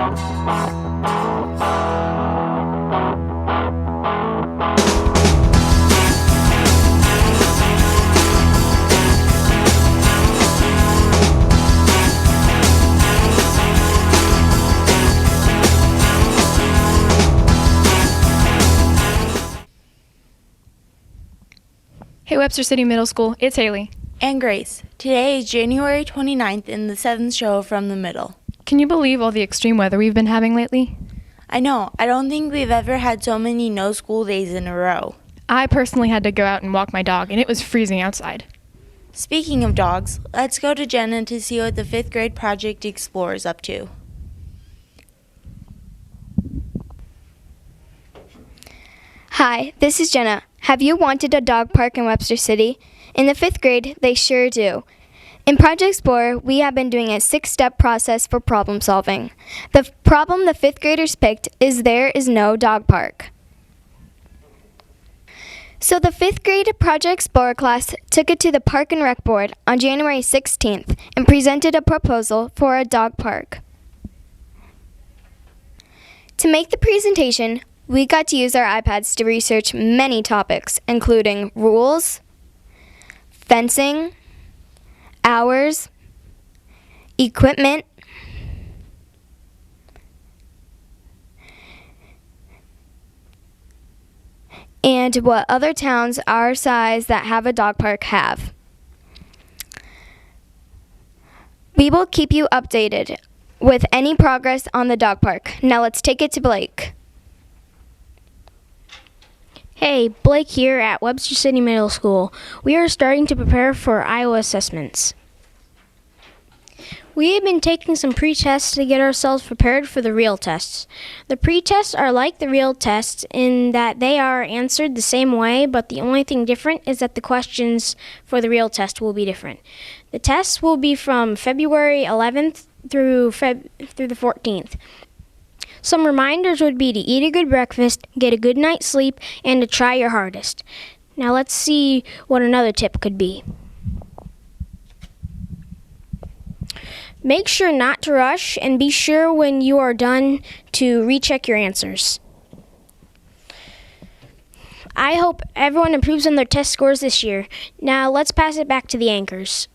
Hey, Webster City Middle School, it's Haley. And Grace. Today is January 29th and the 7th show from the middle. Can you believe all the extreme weather we've been having lately? I know. I don't think we've ever had so many no school days in a row. I personally had to go out and walk my dog, and it was freezing outside. Speaking of dogs, let's go to Jenna to see what the 5th grade Project Explorer is up to. Hi, this is Jenna. Have you wanted a dog park in Webster City? In the 5th grade, they sure do. In Project Explorer, we have been doing a 6-step process for problem solving. The problem the 5th graders picked is there is no dog park. So the 5th grade Project Explorer class took it to the Park and Rec Board on January 16th and presented a proposal for a dog park. To make the presentation, we got to use our iPads to research many topics, including rules, fencing, hours, equipment, and what other towns our size that have a dog park have. We will keep you updated with any progress on the dog park. Now let's take it to Blake. Hey, Blake here at Webster City Middle School. We are starting to prepare for Iowa assessments. We have been taking some pre-tests to get ourselves prepared for the real tests. The pre-tests are like the real tests in that they are answered the same way, but the only thing different is that the questions for the real test will be different. The tests will be from February 11th through the 14th. Some reminders would be to eat a good breakfast, get a good night's sleep, and to try your hardest. Now let's see what another tip could be. Make sure not to rush and be sure when you are done to recheck your answers. I hope everyone improves on their test scores this year. Now let's pass it back to the anchors.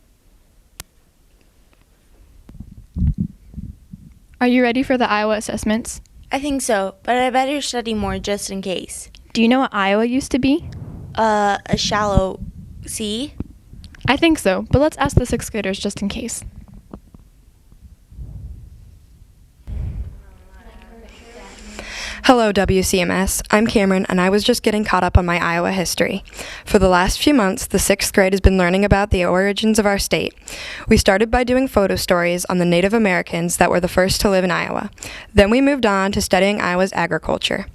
Are you ready for the Iowa assessments? I think so, but I better study more just in case. Do you know what Iowa used to be? A shallow sea? I think so, but let's ask the 6th graders just in case. Hello, WCMS. I'm Cameron, and I was just getting caught up on my Iowa history. For the last few months, the 6th grade has been learning about the origins of our state. We started by doing photo stories on the Native Americans that were the first to live in Iowa. Then we moved on to studying Iowa's agriculture.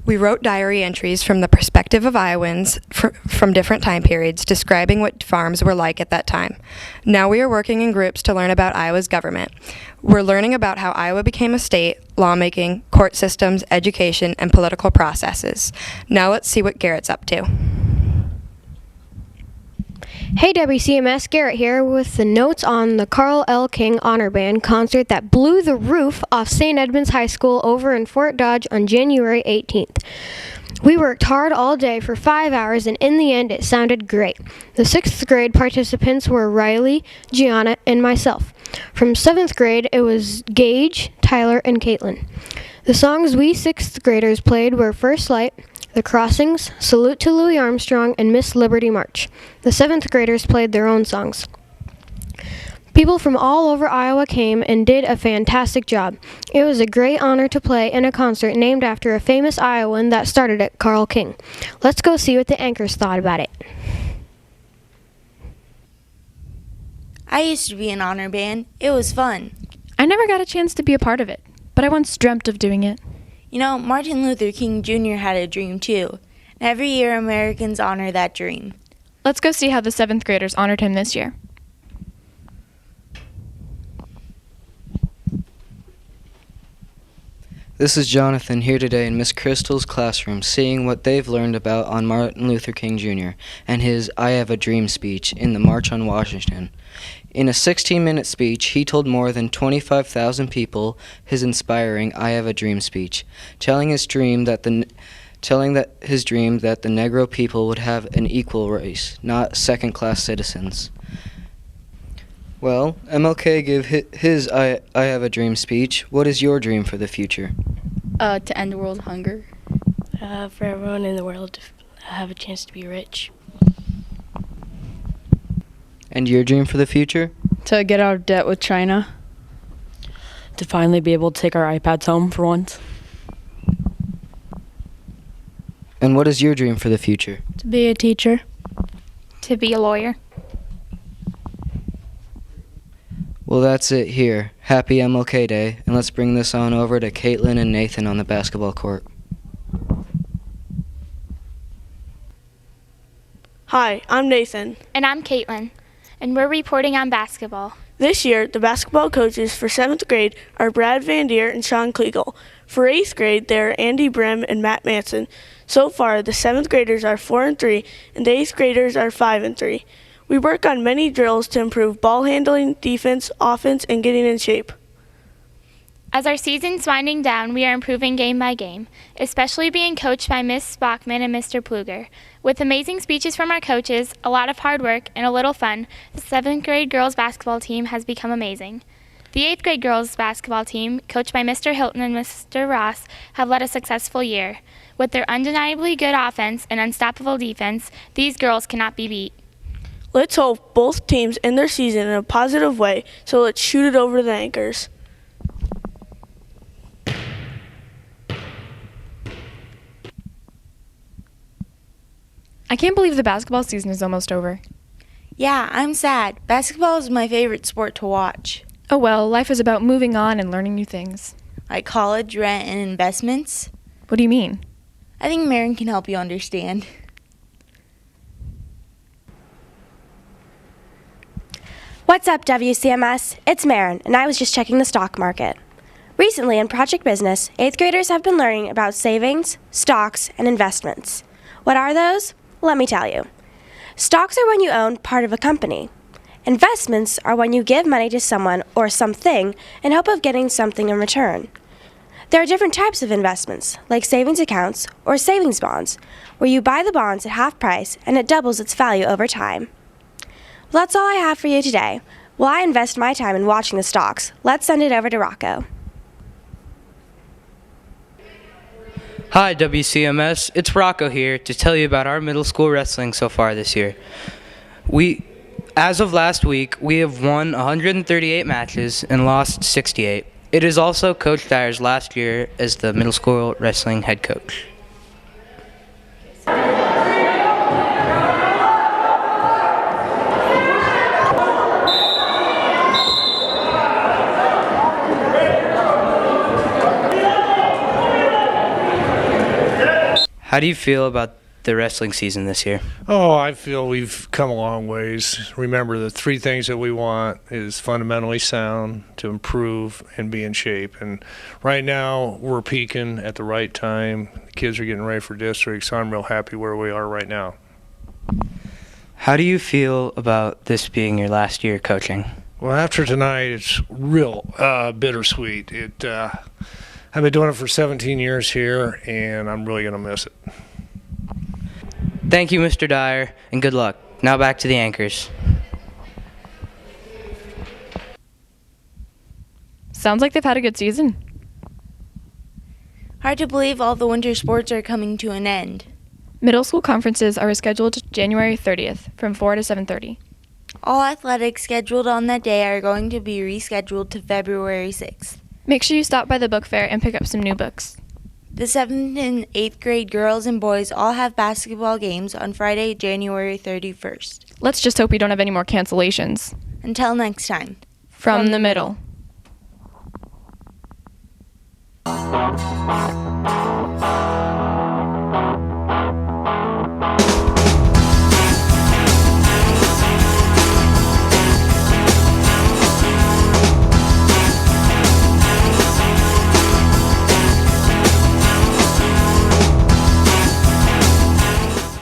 We wrote diary entries from the perspective of Iowans from different time periods, describing what farms were like at that time. Now we are working in groups to learn about Iowa's government. We're learning about how Iowa became a state, lawmaking, court systems, education, and political processes. Now let's see what Garrett's up to. Hey WCMS, Garrett here with the notes on the Carl L. King Honor Band concert that blew the roof off St. Edmunds High School over in Fort Dodge on January 18th. We worked hard all day for 5 hours, and in the end it sounded great. The 6th grade participants were Riley, Gianna, and myself. From 7th grade it was Gage, Tyler, and Caitlin. The songs we 6th graders played were First Light, The Crossings, Salute to Louis Armstrong, and Miss Liberty March. The 7th graders played their own songs. People from all over Iowa came and did a fantastic job. It was a great honor to play in a concert named after a famous Iowan that started it, Carl King. Let's go see what the anchors thought about it. I used to be in honor band. It was fun. I never got a chance to be a part of it, but I once dreamt of doing it. You know, Martin Luther King Jr. had a dream too. And every year Americans honor that dream. Let's go see how the 7th graders honored him this year. This is Jonathan here today in Miss Crystal's classroom, seeing what they've learned about on Martin Luther King Jr. and his I Have a Dream speech in the March on Washington. In a 16-minute speech, he told more than 25,000 people his inspiring I Have a Dream speech, telling his dream that the Negro people would have an equal race, not second-class citizens. Well, MLK gave his I Have a Dream speech. What is your dream for the future? To end world hunger. For everyone in the world to have a chance to be rich. And your dream for the future? To get out of debt with China. To finally be able to take our iPads home for once. And what is your dream for the future? To be a teacher. To be a lawyer. Well, that's it here. Happy MLK Day, and let's bring this on over to Caitlin and Nathan on the basketball court. Hi, I'm Nathan. And I'm Caitlin, and we're reporting on basketball. This year, the basketball coaches for 7th grade are Brad Van Deer and Sean Kliegel. For 8th grade, they are Andy Brim and Matt Manson. So far, the 7th graders are 4-3, and the 8th graders are 5-3. We work on many drills to improve ball handling, defense, offense, and getting in shape. As our season's winding down, we are improving game by game, especially being coached by Miss Bachman and Mr. Pluger. With amazing speeches from our coaches, a lot of hard work, and a little fun, the 7th grade girls basketball team has become amazing. The 8th grade girls basketball team, coached by Mr. Hilton and Mr. Ross, have led a successful year. With their undeniably good offense and unstoppable defense, these girls cannot be beat. Let's hope both teams end their season in a positive way, so let's shoot it over the anchors. I can't believe the basketball season is almost over. Yeah, I'm sad. Basketball is my favorite sport to watch. Oh well, life is about moving on and learning new things. Like college, rent, and investments. What do you mean? I think Marin can help you understand. What's up, WCMS? It's Marin, and I was just checking the stock market. Recently in Project Business, 8th graders have been learning about savings, stocks, and investments. What are those? Let me tell you. Stocks are when you own part of a company. Investments are when you give money to someone or something in hope of getting something in return. There are different types of investments, like savings accounts or savings bonds, where you buy the bonds at half price and it doubles its value over time. Well, that's all I have for you today. While I invest my time in watching the stocks, let's send it over to Rocco. Hi WCMS, it's Rocco here to tell you about our middle school wrestling so far this year. As of last week, we have won 138 matches and lost 68. It is also Coach Dyer's last year as the middle school wrestling head coach. How do you feel about the wrestling season this year? Oh, I feel we've come a long ways. Remember, the three things that we want is fundamentally sound, to improve, and be in shape. And right now, we're peaking at the right time. The kids are getting ready for districts, so I'm real happy where we are right now. How do you feel about this being your last year coaching? Well, after tonight, it's real bittersweet. I've been doing it for 17 years here, and I'm really going to miss it. Thank you, Mr. Dyer, and good luck. Now back to the anchors. Sounds like they've had a good season. Hard to believe all the winter sports are coming to an end. Middle school conferences are scheduled January 30th from 4 to 7:30. All athletics scheduled on that day are going to be rescheduled to February 6th. Make sure you stop by the book fair and pick up some new books. The 7th and 8th grade girls and boys all have basketball games on Friday, January 31st. Let's just hope we don't have any more cancellations. Until next time. From the middle.